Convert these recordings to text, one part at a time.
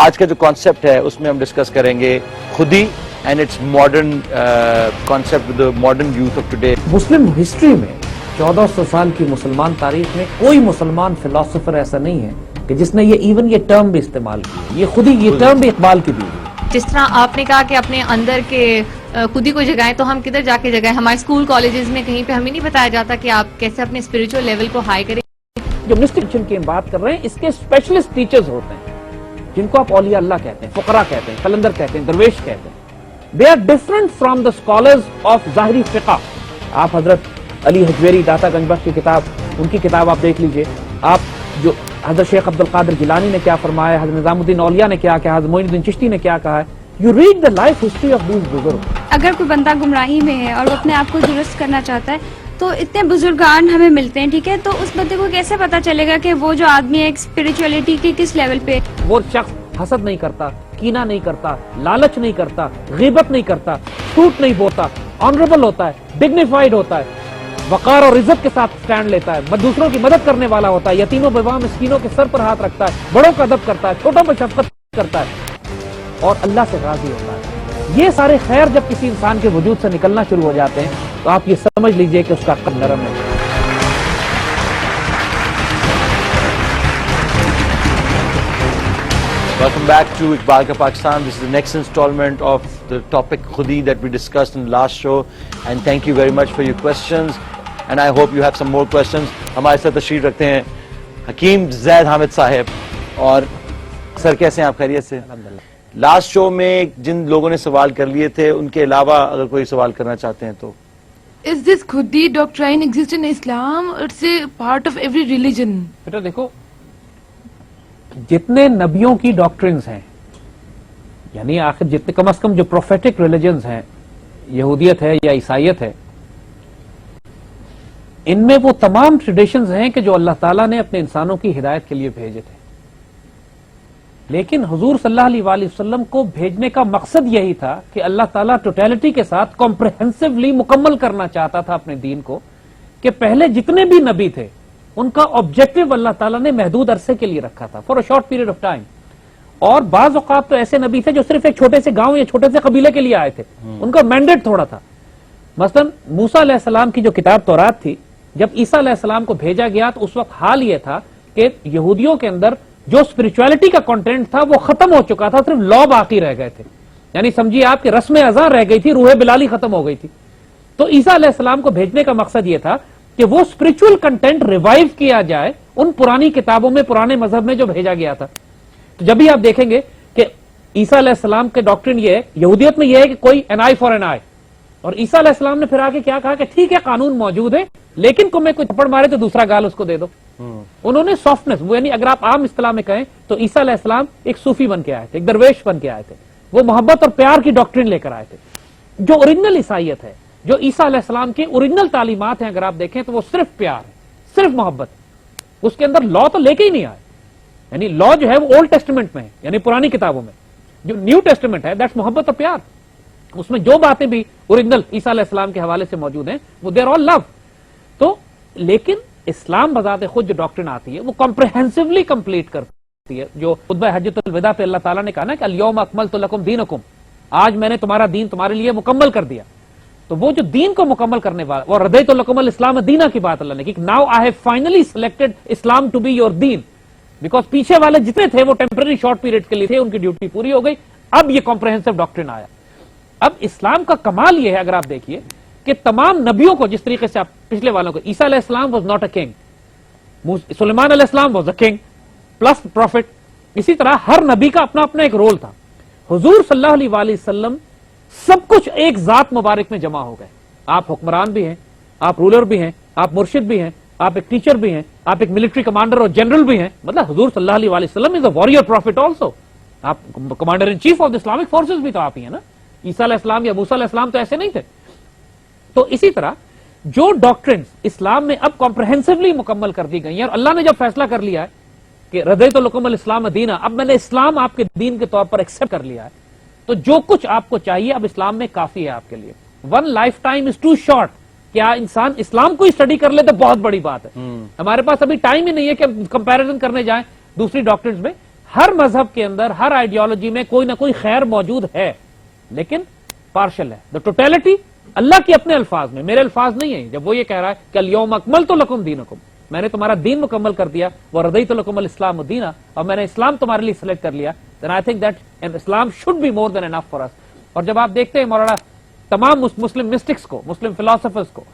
آج کا جو کانسیپٹ ہے اس میں ہم ڈسکس کریں گے خودی and it's modern concept with modern youth of today. مسلم ہسٹری میں 1400 سال کی مسلمان تاریخ میں کوئی مسلمان فلاسفر ایسا نہیں ہے کہ جس نے یہ ٹرم بھی استعمال کی. یہ خودی یہ ٹرم بھی اقبال کی دی. جس طرح آپ نے کہا کہ اپنے اندر کے خودی کو جگائیں تو ہم کدھر جا کے جگائیں؟ ہمارے اسکول کالجز میں کہیں پہ ہمیں نہیں بتایا جاتا کہ آپ کیسے اپنے اسپرچل لیول کو ہائی کریں. جو مسٹک کی ہم بات کر رہے ہیں اس کے اسپیشلسٹ ٹیچرز ہوتے ہیں جن کو آپ اولیاء اللہ کہتے ہیں, فقراء کہتے ہیں, قلندر کہتے ہیں, درویش کہتے ہیں. They are different from the scholars of ظاہری فقہ. آپ حضرت علی حجویری داتا گنج بخش کی کتاب, ان کی کتاب آپ دیکھ لیجئے. آپ جو حضرت شیخ عبد القادر جیلانی نے کیا فرمایا, حضرت نظام الدین اولیاء نے کیا کہا, حضرت معین الدین چشتی نے کیا کہا ہے. You read the life history of these بزرگ. اگر کوئی بندہ گمراہی میں ہے اور وہ اپنے آپ کو درست کرنا چاہتا ہے تو اتنے بزرگان ہمیں ملتے ہیں, ٹھیک ہے, تو اس بندے کو کیسے پتا چلے گا کہ وہ جو آدمی ہے اسپرچولیٹی کے کس لیول پہ؟ وہ شخص حسد نہیں کرتا, کینہ نہیں کرتا, لالچ نہیں کرتا, غیبت نہیں کرتا, جھوٹ نہیں بولتا, آنریبل ہوتا ہے, ڈگنیفائڈ ہوتا ہے, وقار اور عزت کے ساتھ سٹینڈ لیتا ہے, دوسروں کی مدد کرنے والا ہوتا ہے, یتیموں بیواں مسکینوں کے سر پر ہاتھ رکھتا ہے, بڑوں کا ادب کرتا ہے, چھوٹوں پر شفقت کرتا ہے اور اللہ سے راضی ہوتا ہے. یہ سارے خیر جب کسی انسان کے وجود سے نکلنا شروع ہو جاتے ہیں تو آپ یہ سمجھ لیجئے کہ اس کا قلب نرم ہے. Welcome back to Iqbal Ka Pakistan. This is the next installment of the topic Khudi that we discussed in the last show. And thank you very much for your questions. And I hope you have some more questions. ہمارے ساتھ تشریف رکھتے ہیں حکیم زید حامد صاحب. اور سر کیسے ہیں آپ؟ خیریت سے؟ لاسٹ شو میں جن لوگوں نے سوال کر لیے تھے ان کے علاوہ اگر کوئی سوال کرنا چاہتے ہیں تو Is this Khudi doctrine exist in Islam? It's a part of every religion. بیٹا دیکھو, جتنے نبیوں کی ڈاکٹرنز ہیں, یعنی آخر جتنے کم از کم جو پروفیٹک ریلیجنز ہیں, یہودیت ہے یا عیسائیت ہے, ان میں وہ تمام ٹریڈیشنز ہیں کہ جو اللہ تعالیٰ نے اپنے انسانوں کی ہدایت کے لیے بھیجے تھے. لیکن حضور صلی اللہ علیہ وآلہ وسلم کو بھیجنے کا مقصد یہی تھا کہ اللہ تعالیٰ ٹوٹیلٹی کے ساتھ کمپریہنسولی مکمل کرنا چاہتا تھا اپنے دین کو, کہ پہلے جتنے بھی نبی تھے ان کا آبجیکٹو اللہ تعالیٰ نے محدود عرصے کے لیے رکھا تھا, for a short period of time. اور بعض اوقات تو ایسے نبی تھے جو صرف ایک چھوٹے سے گاؤں یا چھوٹے سے قبیلے کے لیے آئے تھے, ان کا مینڈیٹ تھوڑا تھا. مثلا موسیٰ علیہ السلام کی جو کتاب تورات تھی, جب عیسیٰ علیہ السلام کو بھیجا گیا تو اس وقت حال یہ تھا کہ یہودیوں کے اندر جو اسپرچولیٹی کا کنٹینٹ تھا وہ ختم ہو چکا تھا, صرف لا باقی رہ گئے تھے. یعنی سمجھیے آپ کی رسم ازاں رہ گئی تھی, روح بلالی ختم ہو گئی تھی. تو عیسیٰ علیہ السلام کو بھیجنے کا مقصد یہ تھا کہ وہ اسپرچول کنٹینٹ ریوائیو کیا جائے ان پرانی کتابوں میں, پرانے مذہب میں جو بھیجا گیا تھا. تو جب بھی آپ دیکھیں گے کہ عیسیٰ علیہ السلام کے ڈاکٹرن یہ ہے, یہودیت میں یہ ہے کہ کوئی این آئی فار این آئی, اور عیسیٰ علیہ السلام نے پھر آگے کیا کہا کہ ٹھیک ہے قانون موجود ہے لیکن کوئی تھپڑ مارے تو دوسرا گال اس کو دے دو. انہوں نے سافٹنس, وہ یعنی اگر آپ عام اصطلاح میں کہیں تو عیسیٰ علیہ السلام ایک صوفی بن کے آئے تھے, ایک درویش بن کے آئے تھے. وہ محبت اور پیار کی ڈاکٹرن لے کر آئے تھے. جو اوریجنل عیسائیت ہے, جو عیسیٰ علیہ السلام کی اوریجنل تعلیمات ہیں, اگر آپ دیکھیں تو وہ صرف پیار ہے, صرف محبت. اس کے اندر لا تو لے کے ہی نہیں آئے. یعنی لا جو ہے وہ اولڈ ٹیسٹمنٹ میں ہے, یعنی پرانی کتابوں میں. جو نیو ٹیسٹمنٹ ہے دیٹس محبت اور پیار. اس میں جو باتیں بھی اوریجنل عیسیٰ علیہ السلام کے حوالے سے موجود ہیں وہ دے آر آل لو. تو لیکن اسلام بذات خود جو ڈاکٹرن آتی ہے وہ کمپریہنسولی کمپلیٹ کرتی ہے. جو خطبہ حجۃ الوداع پہ اللہ تعالیٰ نے کہا نا کہ الیوم اکملت لکم دینکم, آج میں نے تمہارا دین تمہارے لیے مکمل کر دیا. تو وہ جو دین کو مکمل کرنے والا, اور رضیت لکم الاسلام دینا کی بات اللہ نے کی, now I have finally selected Islam to be your دین. بیکاز پیچھے والے جتنے تھے وہ ٹیمپرری شارٹ پیریڈ کے لیے تھے, ان کی ڈیوٹی پوری ہو گئی. اب یہ کمپریہنسو ڈاکٹرن آیا. اب اسلام کا کمال یہ ہے, اگر آپ دیکھیے کہ تمام نبیوں کو جس طریقے سے آپ پچھلے والوں کو, عیسیٰ علیہ السلام واز ناٹ اے کنگ, سلیمان علیہ السلام was a king plus prophet. اسی طرح ہر نبی کا اپنا اپنا ایک رول تھا. حضور صلی اللہ علیہ وآلہ وسلم سب کچھ ایک ذات مبارک میں جمع ہو گئے. آپ حکمران بھی ہیں, آپ رولر بھی ہیں, آپ مرشد بھی ہیں, آپ ایک ٹیچر بھی ہیں, آپ ایک ملٹری کمانڈر اور جنرل بھی ہیں. مطلب حضور صلی اللہ علیہ وآلہ وسلم از اے واریر پروفٹ آلسو. آپ commander in chief of the Islamic forces بھی تو آپ ہی ہیں نا. عیسیٰ علیہ السلام یا موسیٰ علیہ السلام تو ایسے نہیں تھے. تو اسی طرح جو ڈاکٹرنز اسلام میں اب کمپریہنسولی مکمل کر دی گئی ہیں, اور اللہ نے جب فیصلہ کر لیا ہے کہ رضیت لکم الاسلام دینا, اب میں نے اسلام آپ کے دین کے طور پر ایکسپٹ کر لیا ہے, تو جو کچھ آپ کو چاہیے اب اسلام میں کافی ہے آپ کے لیے. One life time is too short. کیا انسان اسلام کو اسٹڈی کر لے تو بہت بڑی بات ہے. ہمارے پاس ابھی ٹائم ہی نہیں ہے کہ کمپیریزن کرنے جائیں دوسری ڈاکٹرنز میں. ہر مذہب کے اندر ہر آئیڈیالوجی میں کوئی نہ کوئی خیر موجود ہے لیکن پارشل ہے. دا ٹوٹیلٹی اللہ کے اپنے الفاظ میں, میرے الفاظ نہیں ہیں. جب وہ یہ کہہ رہا ہے کہ الیوم اکملت لکم دینکم, میں نے تمہارا دین مکمل کر دیا, ورضیت لکم الاسلام دینا, اور میں نے اسلام تمہارے لیے سلیکٹ کر لیا, then I think that Islam should be more than enough for us. اور جب آپ دیکھتے ہیں مولانا تمام مسلم مسٹکس کو, مسلم فلاسفرز کو,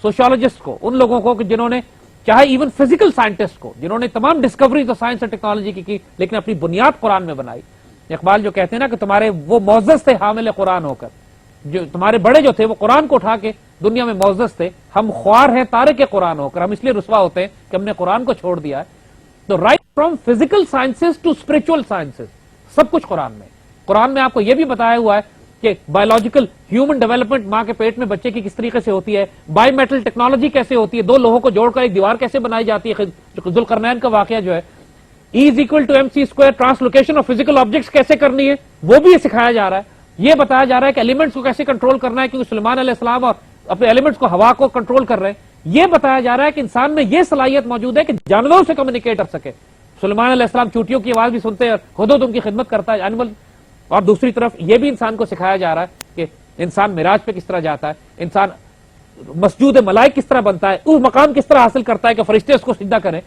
سوشولوجسٹ کو, ان لوگوں کو جنہوں نے چاہے ایون فزیکل سائنٹسٹ کو جنہوں نے تمام ڈسکوری تو سائنس اور ٹیکنالوجی کی لیکن اپنی بنیاد قرآن میں بنائی. اقبال جو کہتے ہیں نا کہ تمہارے وہ معزز تھے حامل قرآن ہو کر, جو تمہارے بڑے جو تھے وہ قرآن کو اٹھا کے دنیا میں معزز تھے, ہم خوار ہیں تارک قرآن ہو کر, ہم اس لیے رسوا ہوتے ہیں کہ ہم نے قرآن کو چھوڑ دیا ہے. تو right from physical sciences to spiritual sciences سب کچھ قرآن میں. قرآن میں آپ کو یہ بھی بتایا ہوا ہے کہ بایولوجیکل ہیومن ڈیولپمنٹ ماں کے پیٹ میں بچے کی کس طریقے سے ہوتی ہے, بائی میٹل ٹیکنالوجی کیسے ہوتی ہے, دو لوہوں کو جوڑ کر ایک دیوار کیسے بنائی جاتی ہے, ذوالقرنین کا واقعہ جو ہے, E=mc², ٹرانسلوکیشن آف فزیکل آبجیکٹس کیسے کرنی ہے وہ بھی یہ سکھایا جا رہا ہے. یہ بتایا جا رہا ہے کہ ایلیمنٹس کو کیسے کنٹرول کرنا ہے, کیونکہ سلیمان علیہ السلام اور اپنے ایلیمنٹس کو ہوا کو کنٹرول کر رہے ہیں. یہ بتایا جا رہا ہے کہ انسان میں یہ صلاحیت موجود ہے کہ جانوروں سے کمیونیکیٹ کر سکے. سلیمان علیہ السلام چوٹیوں کی آواز بھی سنتے ہیں, خود ان کی خدمت کرتا ہے اینیمل. اور دوسری طرف یہ بھی انسان کو سکھایا جا رہا ہے کہ انسان معراج پہ کس طرح جاتا ہے, انسان مسجود ملائک کس طرح بنتا ہے, وہ مقام کس طرح حاصل کرتا ہے کہ فرشتے اس کو سجدہ کریں,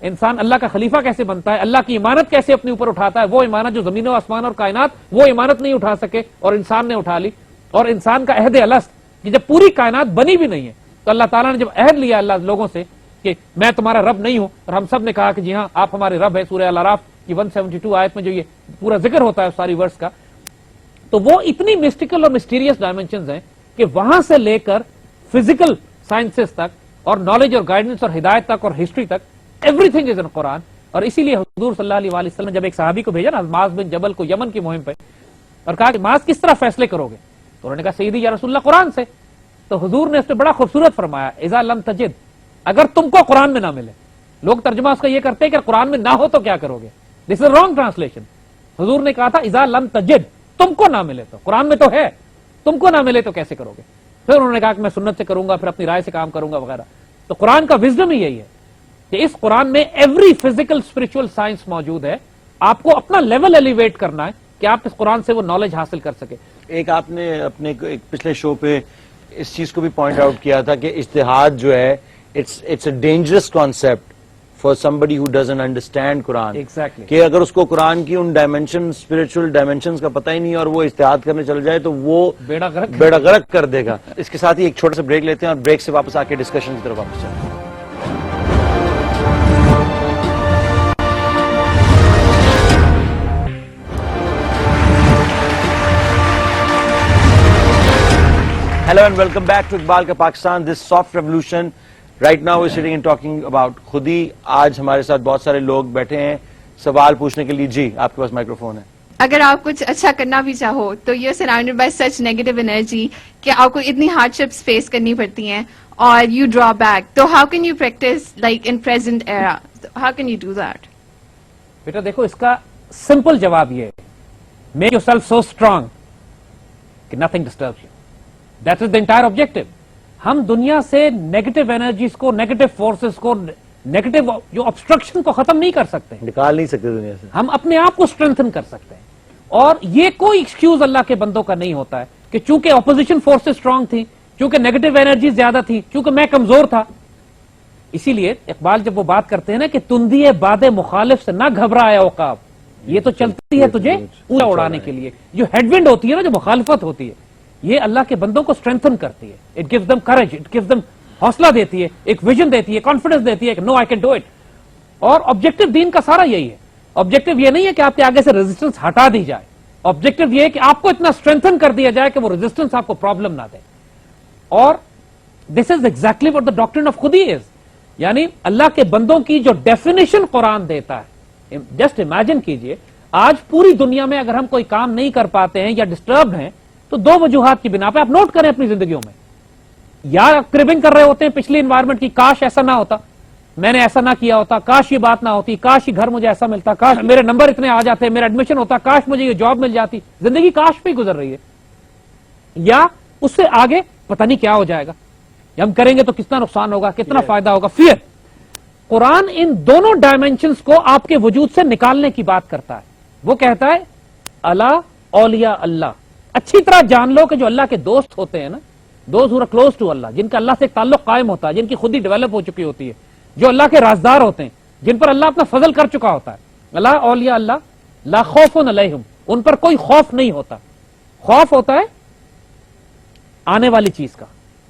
انسان اللہ کا خلیفہ کیسے بنتا ہے, اللہ کی امانت کیسے اپنے اوپر اٹھاتا ہے, وہ امانت جو زمین و آسمان اور کائنات وہ امانت نہیں اٹھا سکے اور انسان نے اٹھا لی. اور انسان کا عہد الست کہ جب پوری کائنات بنی بھی نہیں ہے تو اللہ تعالیٰ نے جب عہد لیا اللہ لوگوں سے کہ میں تمہارا رب نہیں ہوں, اور ہم سب نے کہا کہ جی ہاں آپ ہمارے رب ہے, سورہ الاعراف کی 172 آیت میں جو یہ پورا ذکر ہوتا ہے ساری ورس کا, تو وہ اتنی مسٹیکل اور مسٹیریس ڈائمینشنز ہیں کہ وہاں سے لے کر فزیکل سائنسز تک اور نالج اور گائیڈنس اور ہدایت تک اور ہسٹری تک ایوری تھنگ از ان قرآن. اور اسی لیے حضور صلی اللہ علیہ وآلہ وسلم نے جب ایک صحابی کو بھیجا نا معاذ بن جبل کو یمن کی مہم پہ, اور کہا کہ معاذ کس طرح فیصلے کرو گے, تو انہوں نے کہا سیدی یا رسول اللہ قرآن سے. تو حضور نے اس پہ بڑا خوبصورت فرمایا, اذا لم تجد, اگر تم کو قرآن میں نہ ملے. لوگ ترجمہ اس کا یہ کرتے ہیں کہ قرآن میں نہ ہو تو کیا کرو گے, دس از رانگ ٹرانسلیشن. حضور نے کہا تھا اذا لم تجد, تم کو نہ ملے تو, قرآن میں تو ہے, تم کو نہ ملے تو کیسے کرو گے. پھر انہوں نے کہا کہ میں سنت سے کروں گا, پھر اپنی رائے سے کام کروں گا وغیرہ. تو قرآن کا وزڈم ہی یہی ہے کہ اس قرآن میں ایوری فزیکل اسپرچل سائنس موجود ہے. آپ کو اپنا لیول ایلیویٹ کرنا ہے کہ آپ اس قرآن سے وہ نالج حاصل کر سکے. ایک آپ نے اپنے ایک پچھلے شو پہ اس چیز کو بھی پوائنٹ آؤٹ کیا تھا کہ اجتہاد جو ہے it's a dangerous concept for somebody who doesn't understand قرآن. Exactly. کہ اگر اس کو قرآن کی ان ڈائمینشن اسپرچل ڈائمینشنز کا پتہ ہی نہیں اور وہ اجتہاد کرنے چل جائے تو وہ بیڑا غرق کر دے گا. اس کے ساتھ ہی ایک چھوٹا سا بریک لیتے ہیں اور بریک سے واپس آ کے ڈسکشن کی طرف واپس چلتے ہیں. Hello and welcome back to Iqbal Ka Pakistan. This soft revolution. Right now we're sitting and talking about خودی. آج ہمارے ساتھ بہت سارے لوگ بیٹھے ہیں سوال پوچھنے کے لیے. جی آپ کے پاس مائکروفون ہے. اگر آپ کچھ اچھا کرنا بھی چاہو تو you surrounded by such negative energy کہ آپ کو اتنی ہارڈ شپس فیس کرنی پڑتی ہیں اور یو ڈرا بیک. تو how can you practice like in present era, how can you do that? بیٹا دیکھو اس کا سمپل جواب یہ ہے, make yourself so strong کہ nothing disturbs you. That is the entire objective. ہم دنیا سے نیگیٹو انرجیز کو, نیگیٹو فورسز کو, نیگیٹو جو obstruction کو ختم نہیں کر سکتے, نکال نہیں سکتے دنیا سے. ہم اپنے آپ کو اسٹرینتھن کر سکتے ہیں. اور یہ کوئی ایکسکیوز اللہ کے بندوں کا نہیں ہوتا ہے کہ چونکہ اپوزیشن فورسز اسٹرانگ تھی, چونکہ نیگیٹو انرجی زیادہ تھی, چونکہ میں کمزور تھا. اسی لیے اقبال جب وہ بات کرتے ہیں نا کہ تندی باد مخالف سے نہ گھبرائے عقاب, یہ تو چلتی ہے تجھے اونچا اڑانے کے لیے. جو ہیڈ ونڈ ہوتی ہے نا, جو مخالفت ہوتی ہے, یہ اللہ کے بندوں کو اسٹرینتھن کرتی ہے. It gives them courage, it gives them حوصلہ دیتی ہے, ایک ویژن دیتی ہے, کانفیڈنس دیتی ہے کہ نو آئی کین ڈو اٹ. اور آبجیکٹو دین کا سارا یہی ہے. آبجیکٹو یہ نہیں ہے کہ آپ کے آگے سے ریزسٹنس ہٹا دی جائے, آبجیکٹو یہ ہے کہ آپ کو اتنا اسٹرینتھن کر دیا جائے کہ وہ ریزسٹنس آپ کو پرابلم نہ دے. اور دس از ایگزیکٹلی واٹ دا ڈاکٹرن آف خودی از. یعنی اللہ کے بندوں کی جو ڈیفینیشن قرآن دیتا ہے, جسٹ امیجن کیجئے آج پوری دنیا میں اگر ہم کوئی کام نہیں کر پاتے ہیں یا ڈسٹربڈ ہیں تو دو وجوہات کی بنا پہ. آپ نوٹ کریں اپنی زندگیوں میں, یا کربنگ کر رہے ہوتے ہیں پچھلی انوائرمنٹ کی, کاش ایسا نہ ہوتا, میں نے ایسا نہ کیا ہوتا, کاش یہ بات نہ ہوتی, کاش یہ گھر مجھے ایسا ملتا, کاش میرے نمبر اتنے آ جاتے, میرا ایڈمیشن ہوتا, کاش مجھے یہ جاب مل جاتی. زندگی کاش پہ ہی گزر رہی ہے. یا اس سے آگے پتہ نہیں کیا ہو جائے گا, ہم کریں گے تو کتنا نقصان ہوگا, کتنا فائدہ ہوگا, فیئر. قرآن ان دونوں ڈائمینشنز کو آپ کے وجود سے نکالنے کی بات کرتا ہے. وہ کہتا ہے اللہ اولیاء اللہ, اچھی طرح جان لو کہ جو اللہ کے دوست ہوتے ہیں نا, دوز ہو کلوز ٹو اللہ, جن کا اللہ سے ایک تعلق قائم ہوتا ہے, جن کی خود ہی ڈیولپ ہو چکی ہوتی ہے, جو اللہ کے رازدار ہوتے ہیں, جن پر اللہ اپنا فضل کر چکا ہوتا ہے. اللہ اولیاء اللہ لا خوف علیہم, ان پر کوئی خوف نہیں ہوتا. خوف ہوتا ہے آنے والی چیز کا,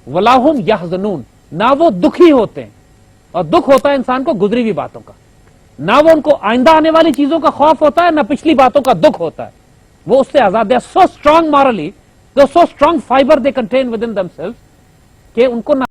ولا ہم یحزنون, نہ وہ دکھی ہوتے ہیں, اور دکھ ہوتا ہے انسان کو گزری ہوئی باتوں کا, نہ وہ ان کو آئندہ آنے والی چیزوں کا خوف ہوتا ہے, نہ پچھلی باتوں کا دکھ ہوتا ہے. وہ اس سے آزاد. They are so strong morally, they are so strong fibre they contain within them self, کہ ان کو نہ